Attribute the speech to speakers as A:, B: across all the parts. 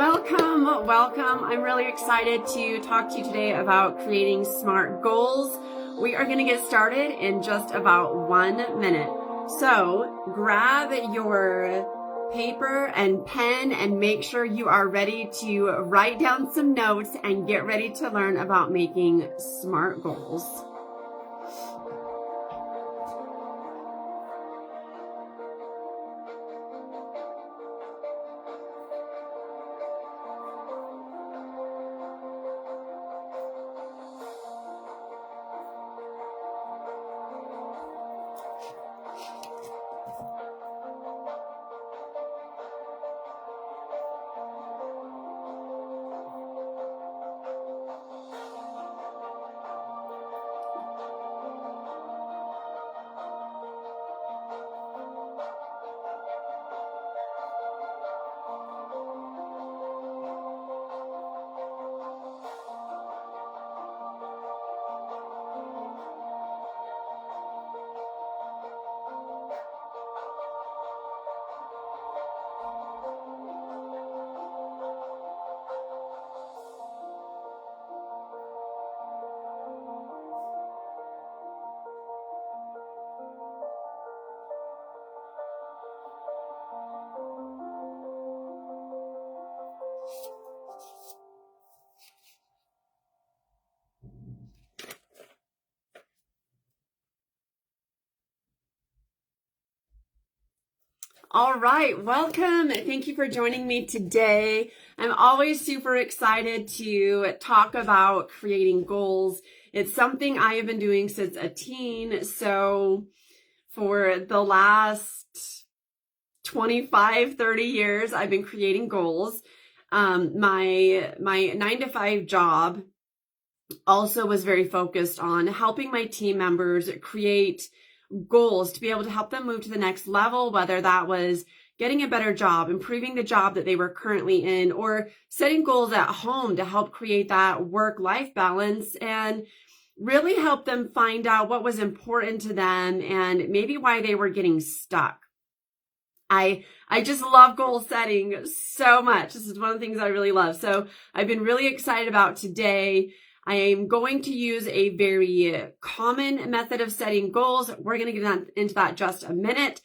A: Welcome. I'm really excited to talk to you today about creating SMART goals. We are going to get started in just about 1 minute. So grab your paper and pen and make sure you are ready to write down some notes and get ready to learn about making SMART goals. All right, welcome. Thank you for joining me today. I'm always super excited to talk about creating goals. It's something I have been doing since a teen. So for the last 25, 30 years, I've been creating goals. My 9-to-5 job also was very focused on helping my team members create goals to be able to help them move to the next level, whether that was getting a better job, improving the job that they were currently in, or setting goals at home to help create that work-life balance and really help them find out what was important to them and maybe why they were getting stuck. I just love goal setting so much. This is one of the things I really love. So I've been really excited about today. I am going to use a very common method of setting goals. We're going to get into that just a minute.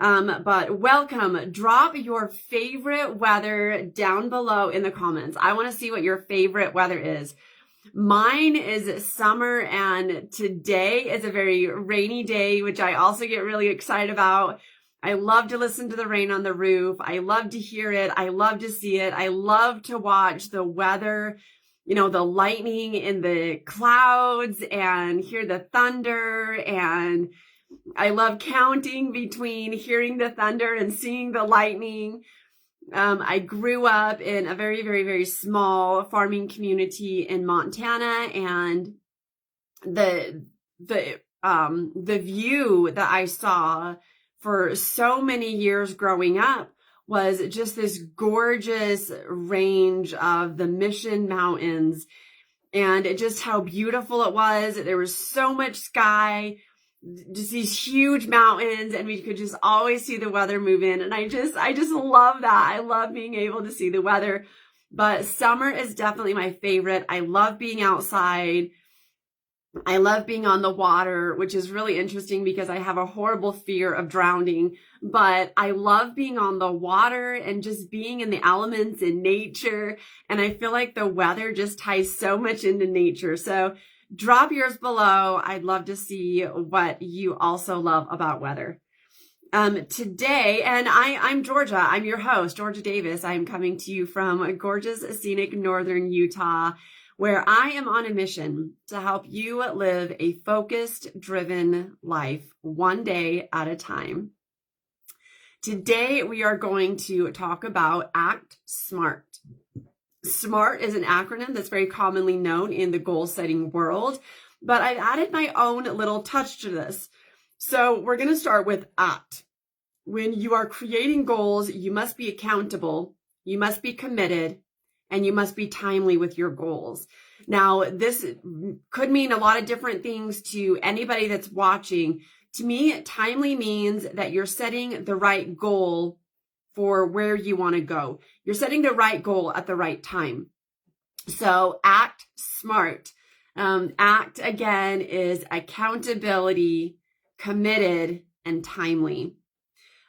A: But welcome. Drop your favorite weather down below in the comments. I want to see what your favorite weather is. Mine is summer, and today is a very rainy day, which I also get really excited about. I love to listen to the rain on the roof. I love to hear it. I love to see it. I love to watch the weather, the lightning in the clouds and hear the thunder. And I love counting between hearing the thunder and seeing the lightning. I grew up in a very, very, very small farming community in Montana, and the view that I saw for so many years growing up was just this gorgeous range of the Mission Mountains, and just how beautiful it was. There was so much sky, just these huge mountains, and we could just always see the weather move in. And I just love that. I love being able to see the weather, but summer is definitely my favorite. I love being outside. I love being on the water, which is really interesting because I have a horrible fear of drowning, but I love being on the water and just being in the elements in nature. And I feel like the weather just ties so much into nature. So drop yours below. I'd love to see what you also love about weather. Today, and I'm Georgia. I'm your host, Georgia Davis. I'm coming to you from gorgeous, scenic northern Utah, where I am on a mission to help you live a focused, driven life one day at a time. Today, we are going to talk about Act Smart. SMART is an acronym that's very commonly known in the goal setting world, but I've added my own little touch to this. So we're going to start with ACT. When you are creating goals, you must be accountable, you must be committed, and you must be timely with your goals. Now, this could mean a lot of different things to anybody that's watching. To me, timely means that you're setting the right goal for where you want to go. You're setting the right goal at the right time. So act smart. Act again is accountability, committed, and timely.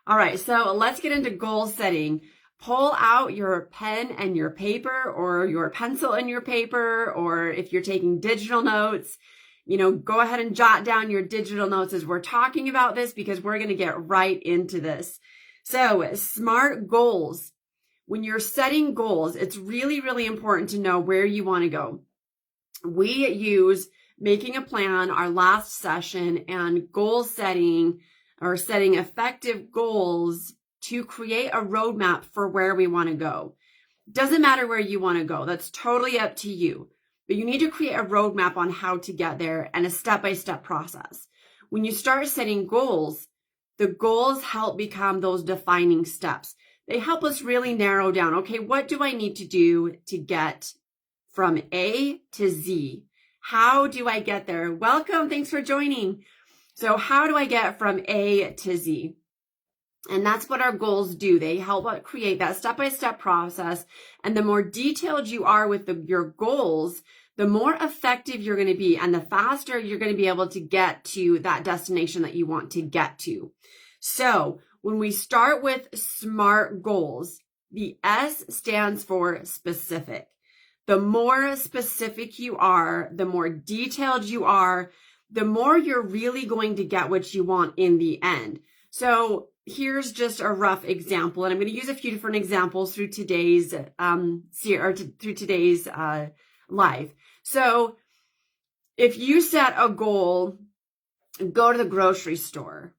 A: All right, so let's get into goal setting. Pull out your pen and your paper, or your pencil and your paper, or if you're taking digital notes, go ahead and jot down your digital notes as we're talking about this, because we're going to get right into this. So SMART goals. When you're setting goals, it's really, really important to know where you want to go. We use making a plan, our last session, and goal setting, or setting effective goals to create a roadmap for where we want to go. Doesn't matter where you want to go. That's totally up to you. But you need to create a roadmap on how to get there and a step-by-step process. When you start setting goals, the goals help become those defining steps. They help us really narrow down, okay, what do I need to do to get from A to Z? How do I get there? Welcome, thanks for joining. So how do I get from A to Z? And that's what our goals do. They help create that step-by-step process. And the more detailed you are with your goals, the more effective you're going to be, and the faster you're going to be able to get to that destination that you want to get to. So when we start with SMART goals, the S stands for specific. The more specific you are, the more detailed you are, the more you're really going to get what you want in the end. So here's just a rough example, and I'm going to use a few different examples through today's live. So if you set a goal, go to the grocery store,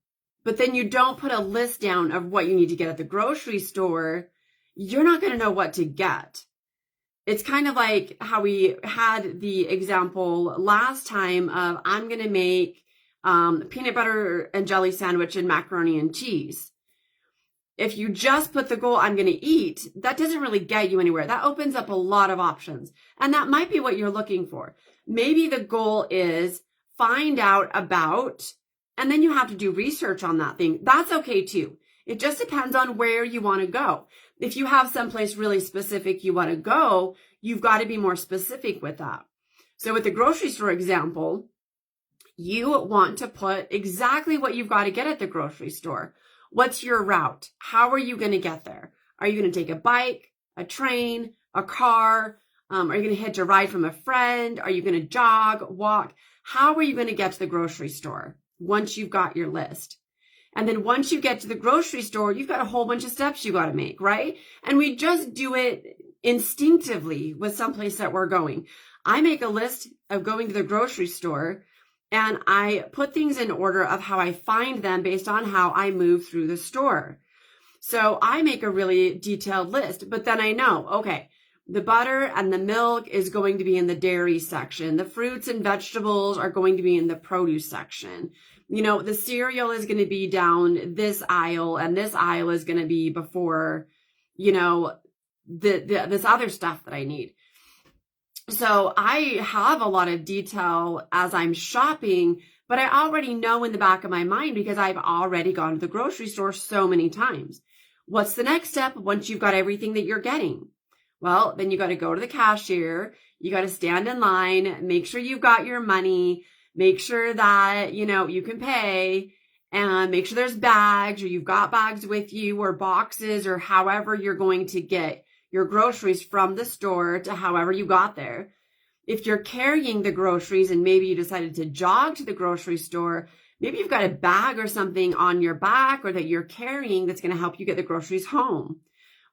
A: but then you don't put a list down of what you need to get at the grocery store, you're not going to know what to get. It's kind of like how we had the example last time of I'm going to make peanut butter and jelly sandwich and macaroni and cheese. If you just put the goal, I'm going to eat, that doesn't really get you anywhere. That opens up a lot of options. And that might be what you're looking for. Maybe the goal is find out about, and then you have to do research on that thing. That's okay too. It just depends on where you want to go. If you have someplace really specific you want to go, you've got to be more specific with that. So with the grocery store example, you want to put exactly what you've got to get at the grocery store. What's your route? How are you going to get there? Are you going to take a bike, a train, a car? Are you going to hitch a ride from a friend? Are you going to jog, walk? How are you going to get to the grocery store once you've got your list? And then once you get to the grocery store, you've got a whole bunch of steps you got to make, right? And we just do it instinctively with someplace that we're going. I make a list of going to the grocery store, and I put things in order of how I find them based on how I move through the store. So I make a really detailed list, but then I know, okay, the butter and the milk is going to be in the dairy section. The fruits and vegetables are going to be in the produce section. The cereal is going to be down this aisle, and this aisle is going to be before, this other stuff that I need. So I have a lot of detail as I'm shopping, but I already know in the back of my mind because I've already gone to the grocery store so many times. What's the next step once you've got everything that you're getting? Well, then you got to go to the cashier. You got to stand in line, make sure you've got your money, make sure that, you can pay, and make sure there's bags, or you've got bags with you, or boxes, or however you're going to get your groceries from the store to however you got there. If you're carrying the groceries and maybe you decided to jog to the grocery store, maybe you've got a bag or something on your back or that you're carrying that's going to help you get the groceries home.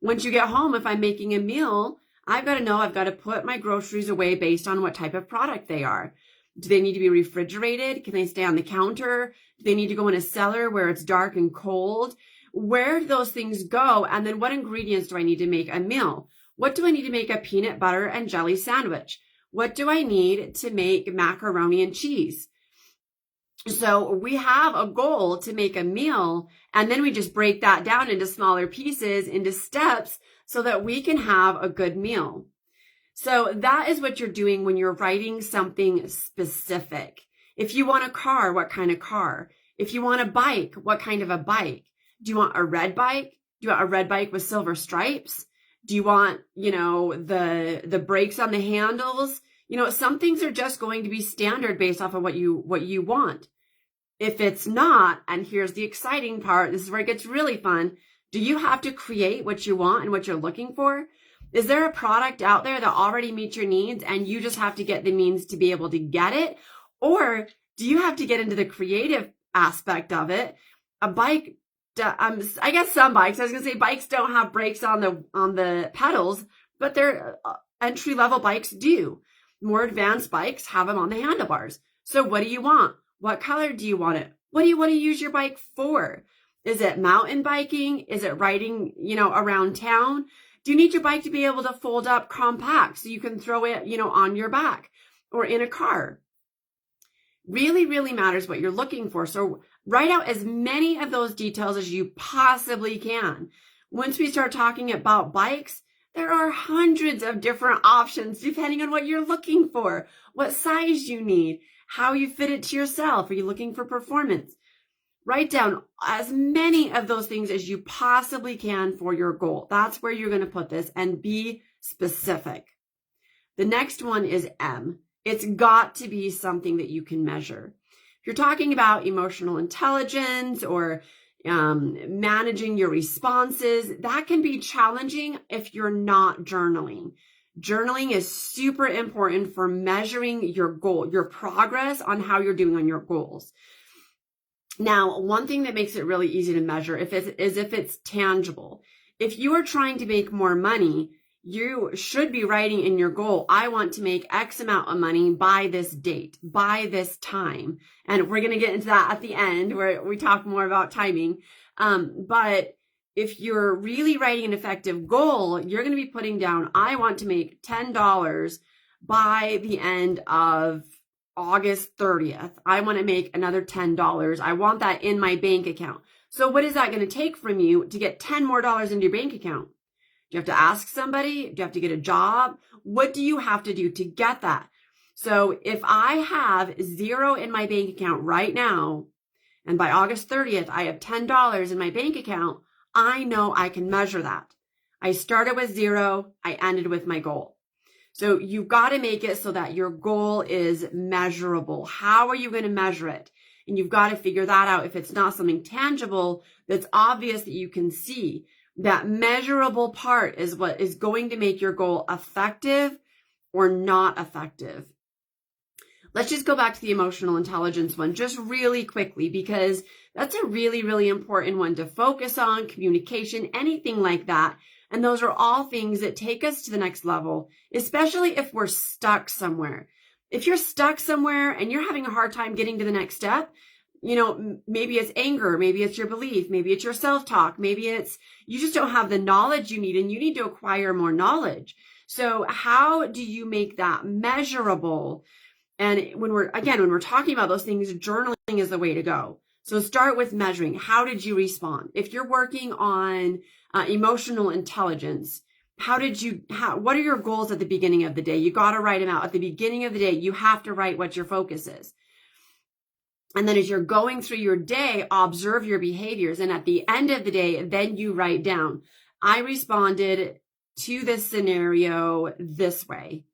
A: Once you get home, if I'm making a meal, I've got to know I've got to put my groceries away based on what type of product they are. Do they need to be refrigerated? Can they stay on the counter? Do they need to go in a cellar where it's dark and cold? Where do those things go? And then what ingredients do I need to make a meal? What do I need to make a peanut butter and jelly sandwich? What do I need to make macaroni and cheese? So we have a goal to make a meal, and then we just break that down into smaller pieces, into steps, so that we can have a good meal. So that is what you're doing when you're writing something specific. If you want a car, what kind of car? If you want a bike, what kind of a bike? Do you want a red bike? Do you want a red bike with silver stripes? Do you want, the brakes on the handles? Some things are just going to be standard based off of what you want. If it's not, and here's the exciting part, this is where it gets really fun. Do you have to create what you want and what you're looking for? Is there a product out there that already meets your needs and you just have to get the means to be able to get it? Or do you have to get into the creative aspect of it? A bike, I guess some bikes, I was going to say bikes don't have brakes on the pedals, but their entry-level bikes do. More advanced bikes have them on the handlebars. So what do you want? What color do you want it? What do you want to use your bike for? Is it mountain biking? Is it riding, around town? Do you need your bike to be able to fold up compact so you can throw it, on your back or in a car? Really, really matters what you're looking for. So write out as many of those details as you possibly can. Once we start talking about bikes, there are hundreds of different options depending on what you're looking for, what size you need, how you fit it to yourself. Are you looking for performance? Write down as many of those things as you possibly can for your goal. That's where you're going to put this, and be specific. The next one is M. It's got to be something that you can measure. If you're talking about emotional intelligence or managing your responses, that can be challenging if you're not journaling. Journaling is super important for measuring your goal, your progress on how you're doing on your goals. Now, one thing that makes it really easy to measure is if it's tangible. If you are trying to make more money, you should be writing in your goal, I want to make X amount of money by this date, by this time. And we're going to get into that at the end where we talk more about timing. But if you're really writing an effective goal, you're going to be putting down, I want to make $10 by the end of August 30th. I want to make another $10. I want that in my bank account. So what is that going to take from you to get $10 more into your bank account? Do you have to ask somebody? Do you have to get a job? What do you have to do to get that? So if I have $0 in my bank account right now, and by August 30th, I have $10 in my bank account, I know I can measure that. I started with $0. I ended with my goal. So you've got to make it so that your goal is measurable. How are you going to measure it? And you've got to figure that out. If it's not something tangible that's obvious that you can see, that measurable part is what is going to make your goal effective or not effective. Let's just go back to the emotional intelligence one just really quickly, because that's a really, really important one to focus on, communication, anything like that. And those are all things that take us to the next level, especially if we're stuck somewhere. If you're stuck somewhere and you're having a hard time getting to the next step, maybe it's anger, maybe it's your belief, maybe it's your self-talk, maybe it's you just don't have the knowledge you need and you need to acquire more knowledge. So how do you make that measurable? And when we're talking about those things, journaling is the way to go. So start with measuring. How did you respond? If you're working on emotional intelligence, what are your goals at the beginning of the day? You got to write them out. At the beginning of the day, you have to write what your focus is. And then as you're going through your day, observe your behaviors. And at the end of the day, then you write down, I responded to this scenario this way.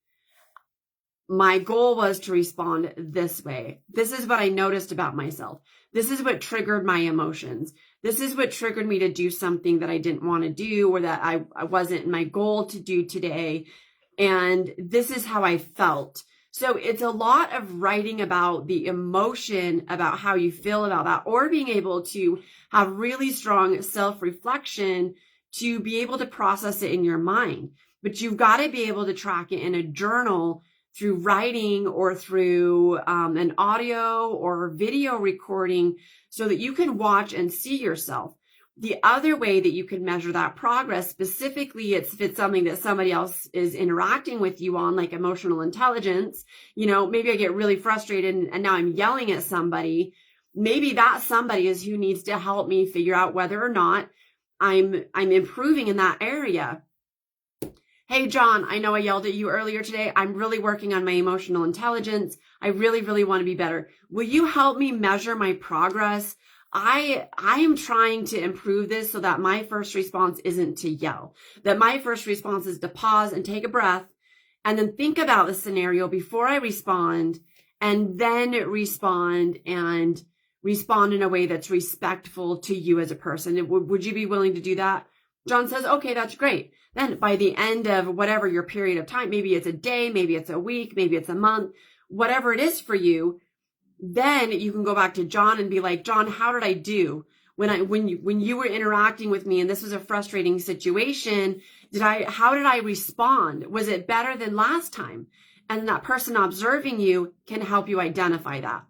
A: My goal was to respond this way. This is what I noticed about myself. This is what triggered my emotions. This is what triggered me to do something that I didn't want to do or that I wasn't my goal to do today. And this is how I felt. So it's a lot of writing about the emotion, about how you feel about that, or being able to have really strong self-reflection to be able to process it in your mind. But you've got to be able to track it in a journal through writing or through an audio or video recording so that you can watch and see yourself. The other way that you can measure that progress, specifically, if it's something that somebody else is interacting with you on, like emotional intelligence. Maybe I get really frustrated and now I'm yelling at somebody. Maybe that somebody is who needs to help me figure out whether or not I'm improving in that area. Hey, John, I know I yelled at you earlier today. I'm really working on my emotional intelligence. I really, really want to be better. Will you help me measure my progress? I am trying to improve this so that my first response isn't to yell, that my first response is to pause and take a breath and then think about the scenario before I respond, and then respond in a way that's respectful to you as a person. Would you be willing to do that? John says, okay, that's great. Then by the end of whatever your period of time, maybe it's a day, maybe it's a week, maybe it's a month, whatever it is for you, then you can go back to John and be like, John, how did I do when you were interacting with me and this was a frustrating situation? How did I respond? Was it better than last time? And that person observing you can help you identify that.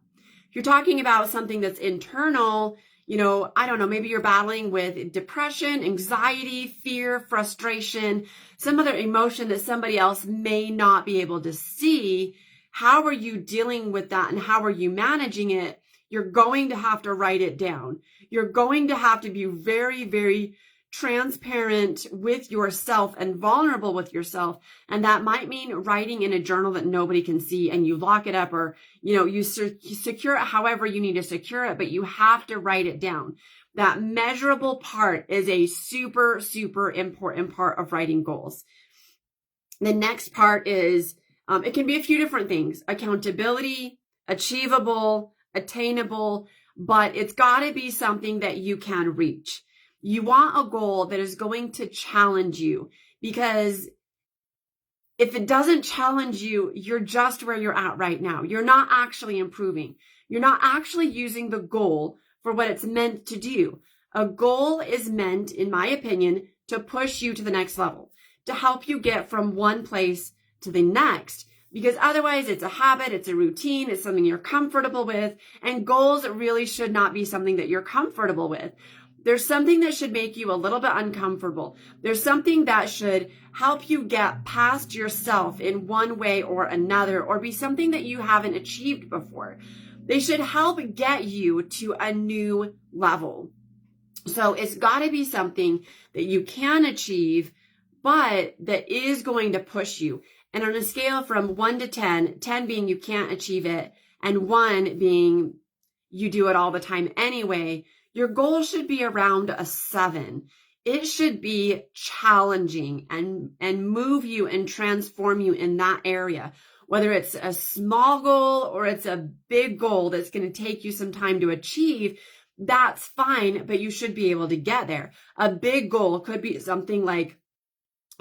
A: If you're talking about something that's internal, I don't know, maybe you're battling with depression, anxiety, fear, frustration, some other emotion that somebody else may not be able to see. How are you dealing with that and how are you managing it? You're going to have to write it down. You're going to have to be very, very transparent with yourself and vulnerable with yourself. And that might mean writing in a journal that nobody can see and you lock it up, or, you secure it however you need to secure it, but you have to write it down. That measurable part is a super, super important part of writing goals. The next part is, it can be a few different things: accountability, achievable, attainable, but it's got to be something that you can reach. You want a goal that is going to challenge you, because if it doesn't challenge you, you're just where you're at right now. You're not actually improving. You're not actually using the goal for what it's meant to do. A goal is meant, in my opinion, to push you to the next level, to help you get from one place to the next, because otherwise it's a habit, it's a routine, it's something you're comfortable with, and goals really should not be something that you're comfortable with. There's something that should make you a little bit uncomfortable. There's something that should help you get past yourself in one way or another, or be something that you haven't achieved before. They should help get you to a new level. So it's got to be something that you can achieve, but that is going to push you. And on a scale from 1 to 10, 10 being you can't achieve it, and 1 being you do it all the time anyway, your goal should be around a 7. It should be challenging and move you and transform you in that area. Whether it's a small goal or it's a big goal that's going to take you some time to achieve, that's fine, but you should be able to get there. A big goal could be something like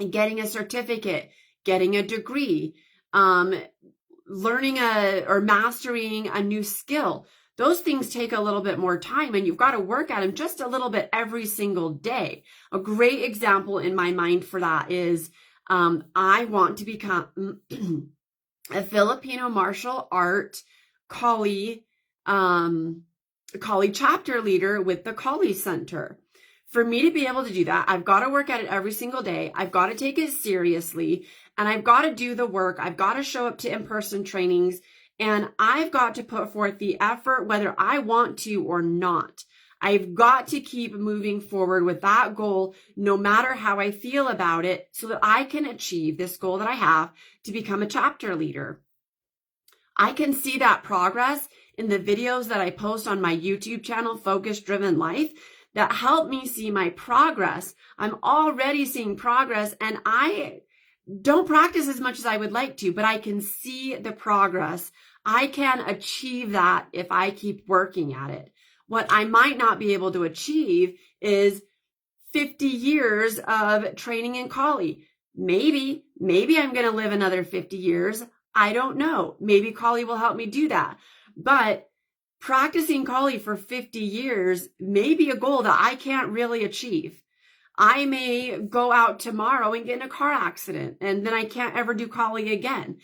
A: getting a certificate, getting a degree, learning or mastering a new skill. Those things take a little bit more time, and you've got to work at them just a little bit every single day. A great example in my mind for that is I want to become a Filipino martial art Kali chapter leader with the Kali Center. For me to be able to do that, I've got to work at it every single day. I've got to take it seriously, and I've got to do the work. I've got to show up to in-person trainings, and I've got to put forth the effort whether I want to or not. I've got to keep moving forward with that goal, no matter how I feel about it, so that I can achieve this goal that I have to become a chapter leader. I can see that progress in the videos that I post on my YouTube channel, Focus Driven Life, that help me see my progress. I'm already seeing progress, and I don't practice as much as I would like to, but I can see the progress. I can achieve that if I keep working at it. What I might not be able to achieve is 50 years of training in Kali. Maybe I'm going to live another 50 years. I don't know. Maybe Kali will help me do that. But practicing Kali for 50 years may be a goal that I can't really achieve. I may go out tomorrow and get in a car accident, and then I can't ever do Kali again.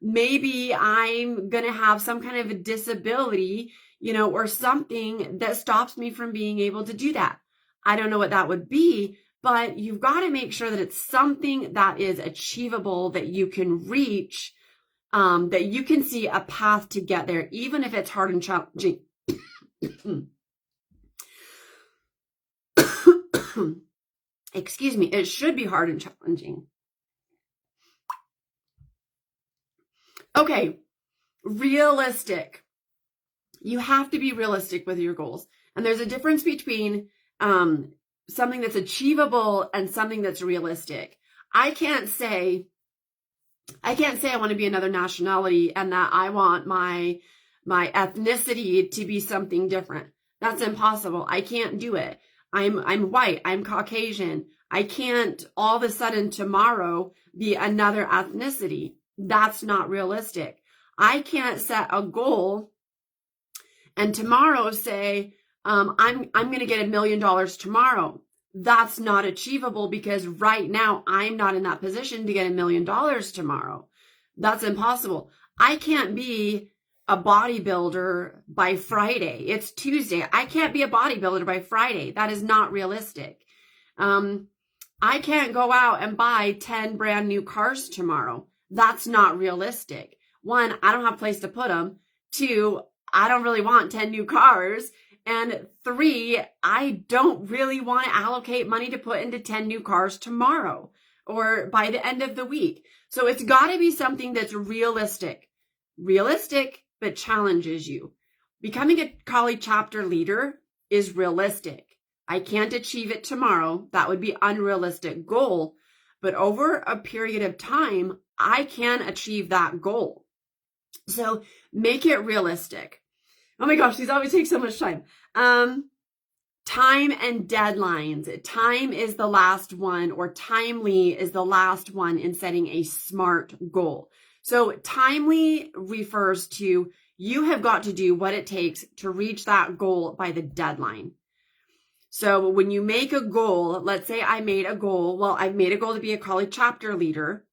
A: Maybe I'm going to have some kind of a disability, or something that stops me from being able to do that. I don't know what that would be, but you've got to make sure that it's something that is achievable, that you can reach, that you can see a path to get there, even if it's hard and challenging. Excuse me, it should be hard and challenging. Okay, realistic. You have to be realistic with your goals. And there's a difference between something that's achievable and something that's realistic. I can't say I want to be another nationality and that I want my ethnicity to be something different. That's impossible. I can't do it. I'm white. I'm Caucasian. I can't all of a sudden tomorrow be another ethnicity. That's not realistic. I can't set a goal and tomorrow say, I'm going to get $1 million tomorrow. That's not achievable because right now I'm not in that position to get $1 million tomorrow. That's impossible. I can't be a bodybuilder by Friday. It's Tuesday. I can't be a bodybuilder by Friday. That is not realistic. I can't go out and buy 10 brand new cars tomorrow. That's not realistic. One, I don't have a place to put them. Two, I don't really want 10 new cars. And three, I don't really want to allocate money to put into 10 new cars tomorrow or by the end of the week. So it's got to be something that's realistic, but challenges you. Becoming a college chapter leader is realistic. I can't achieve it tomorrow. That would be unrealistic goal. But over a period of time, I can achieve that goal. So make it realistic. Oh my gosh, these always take so much time. Time and deadlines. Time is the last one, or timely is the last one in setting a SMART goal. So timely refers to you have got to do what it takes to reach that goal by the deadline. So when you make a goal, let's say I made a goal. Well, I've made a goal to be a college chapter leader.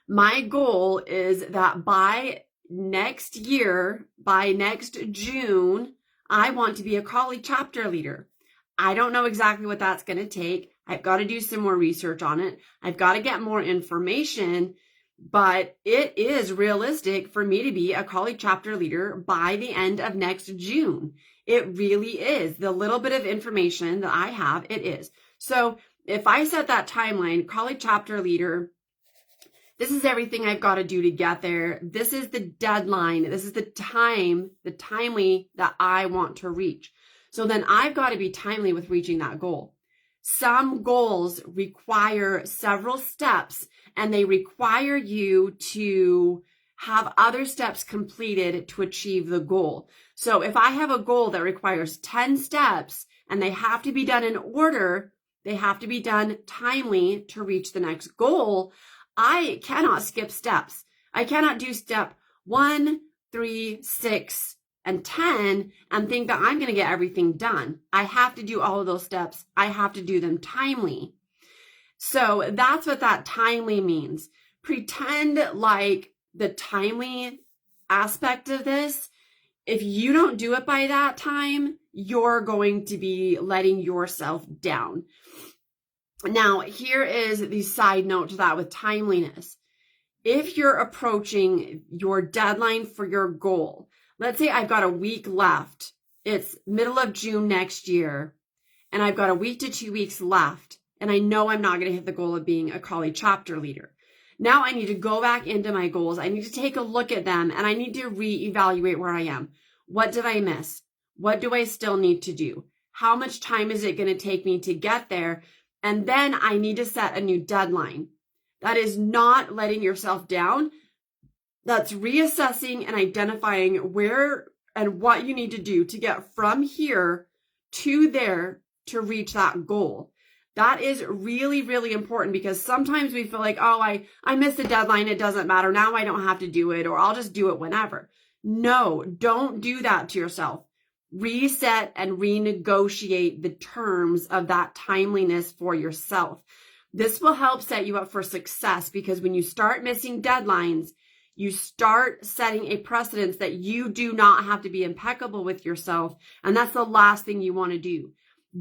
A: My goal is that by next year, by next June, I want to be a college chapter leader. I don't know exactly what that's going to take. I've got to do some more research on it. I've got to get more information, but it is realistic for me to be a college chapter leader by the end of next June. It really is. The little bit of information that I have, it is. So if I set that timeline, college chapter leader, this is everything I've got to do to get there. This is the deadline. This is the timely that I want to reach. So then I've got to be timely with reaching that goal. Some goals require several steps and they require you to have other steps completed to achieve the goal. So if I have a goal that requires 10 steps and they have to be done in order, they have to be done timely to reach the next goal, I cannot skip steps. I cannot do step 1, 3, 6, and 10 and think that I'm going to get everything done. I have to do all of those steps. I have to do them timely. So that's what that timely means. Pretend like the timely aspect of this, if you don't do it by that time, you're going to be letting yourself down. Now, here is the side note to that with timeliness. If you're approaching your deadline for your goal, let's say I've got a week left. It's middle of June next year, and I've got a week to 2 weeks left, and I know I'm not going to hit the goal of being a college chapter leader. Now I need to go back into my goals. I need to take a look at them, and I need to reevaluate where I am. What did I miss? What do I still need to do? How much time is it going to take me to get there? And then I need to set a new deadline. That is not letting yourself down. That's reassessing and identifying where and what you need to do to get from here to there to reach that goal. That is really, really important because sometimes we feel like, oh, I missed a deadline. It doesn't matter. Now I don't have to do it, or I'll just do it whenever. No, don't do that to yourself. Reset and renegotiate the terms of that timeliness for yourself. This will help set you up for success because when you start missing deadlines, you start setting a precedence that you do not have to be impeccable with yourself. And that's the last thing you want to do.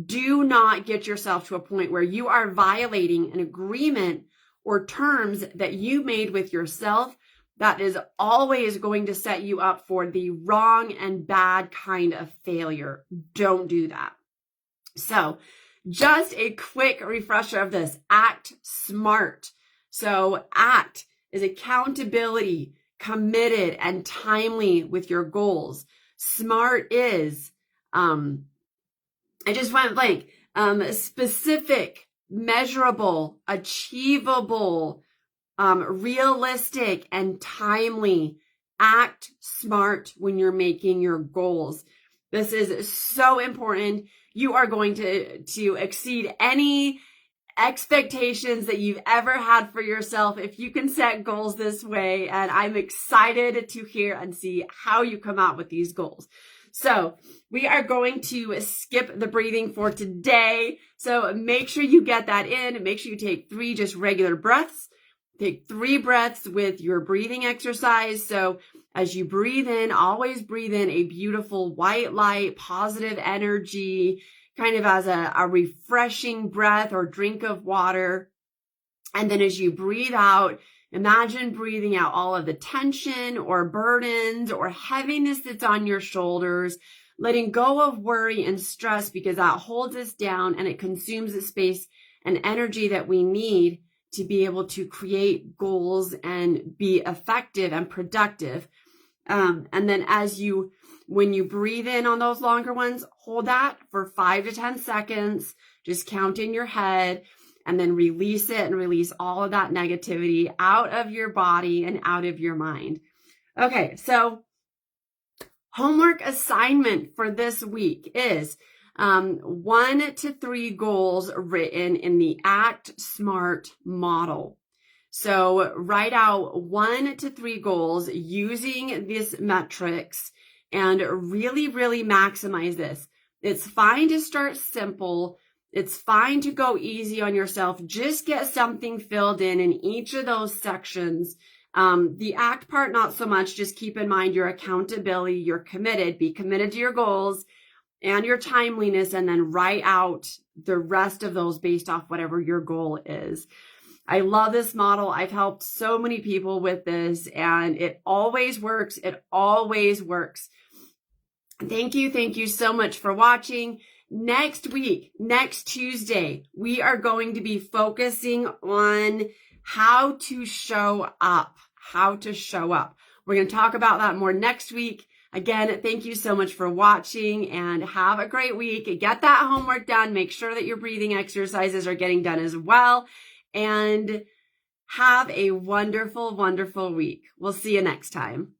A: Do not get yourself to a point where you are violating an agreement or terms that you made with yourself. That is always going to set you up for the wrong and bad kind of failure. Don't do that. So just a quick refresher of this. Act smart. So act is accountability, committed, and timely with your goals. Smart is I just went blank. Specific, measurable, achievable, realistic, and timely. Act smart when you're making your goals. This is so important. You are going to exceed any expectations that you've ever had for yourself if you can set goals this way. And I'm excited to hear and see how you come out with these goals. So we are going to skip the breathing for today. So make sure you get that in. Make sure you take 3 just regular breaths. Take 3 breaths with your breathing exercise. So as you breathe in, always breathe in a beautiful white light, positive energy, kind of as a refreshing breath or drink of water. And then as you breathe out, imagine breathing out all of the tension or burdens or heaviness that's on your shoulders, letting go of worry and stress because that holds us down and it consumes the space and energy that we need to be able to create goals and be effective and productive. And then when you breathe in on those longer ones, hold that for 5 to 10 seconds, just count in your head, and then release it and release all of that negativity out of your body and out of your mind. Okay, so homework assignment for this week is 1 to 3 goals written in the Act Smart model. So write out 1 to 3 goals using these metrics and really, really maximize this. It's fine to start simple. It's fine to go easy on yourself. Just get something filled in each of those sections. The act part, not so much. Just keep in mind your accountability. You're committed. Be committed to your goals and your timeliness, and then write out the rest of those based off whatever your goal is. I love this model. I've helped so many people with this, and it always works. It always works. Thank you so much for watching. Next week, next Tuesday, we are going to be focusing on how to show up. We're going to talk about that more next week. Again, thank you so much for watching and have a great week. Get that homework done. Make sure that your breathing exercises are getting done as well. And have a wonderful, wonderful week. We'll see you next time.